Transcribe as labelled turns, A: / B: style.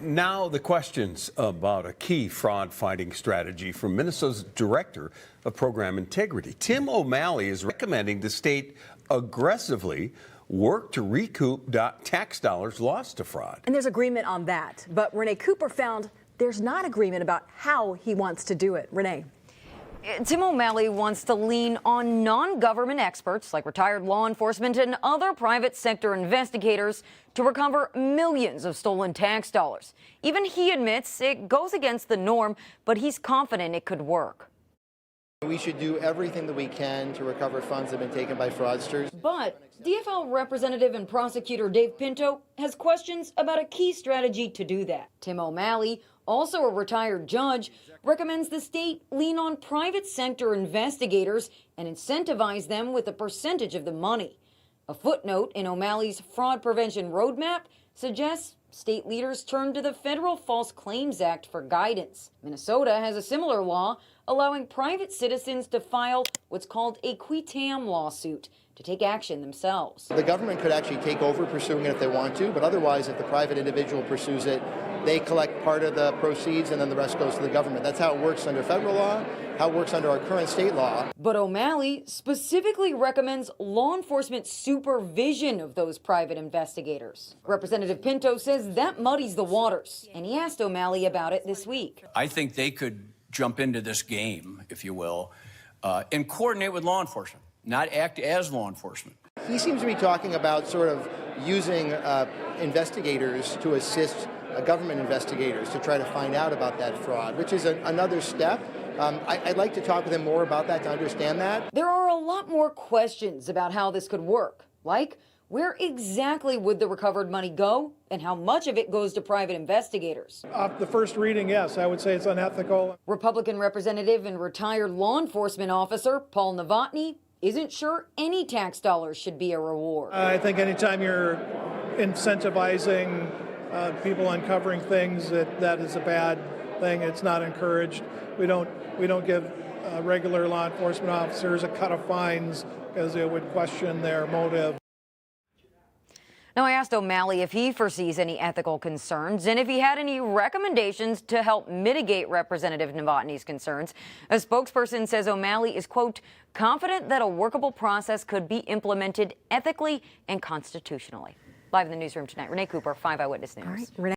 A: Now the questions about a key fraud-fighting strategy from Minnesota's Director of Program Integrity. Tim O'Malley is recommending the state aggressively work to recoup tax dollars lost to fraud.
B: And there's agreement on that. But Renee Cooper found there's not agreement about how he wants to do it. Renee.
C: Tim O'Malley wants to lean on non-government experts like retired law enforcement and other private sector investigators to recover millions of stolen tax dollars. Even he admits it goes against the norm, but he's confident it could work.
D: We should do everything that we can to recover funds that have been taken by fraudsters.
C: But DFL Representative and Prosecutor Dave Pinto has questions about a key strategy to do that. Tim O'Malley, also a retired judge, recommends the state lean on private sector investigators and incentivize them with a percentage of the money. A footnote in O'Malley's fraud prevention roadmap suggests state leaders turn to the Federal False Claims Act for guidance. Minnesota has a similar law allowing private citizens to file what's called a qui tam lawsuit to take action themselves.
D: The government could actually take over pursuing it if they want to, but otherwise, if the private individual pursues it, they collect part of the proceeds and then the rest goes to the government. That's how it works under federal law, how it works under our current state law.
C: But O'Malley specifically recommends law enforcement supervision of those private investigators. Representative Pinto says that muddies the waters, and he asked O'Malley about it this week.
E: I think they could jump into this game, if you will, and coordinate with law enforcement, not act as law enforcement.
D: He seems to be talking about sort of using investigators to assist government investigators to try to find out about that fraud, which is another step. I'd like to talk with him more about that to understand that.
C: There are a lot more questions about how this could work, like where exactly would the recovered money go and how much of it goes to private investigators?
F: Off the first reading, yes, I would say it's unethical.
C: Republican representative and retired law enforcement officer Paul Novotny isn't sure any tax dollars should be a reward.
F: I think anytime you're incentivizing people uncovering things, that is a bad thing. It's not encouraged. We don't give regular law enforcement officers a cut of fines because it would question their motive.
C: Now, I asked O'Malley if he foresees any ethical concerns and if he had any recommendations to help mitigate Representative Novotny's concerns. A spokesperson says O'Malley is, quote, confident that a workable process could be implemented ethically and constitutionally. Live in the newsroom tonight, Renee Cooper, 5 Eyewitness News.
B: All right, Renee.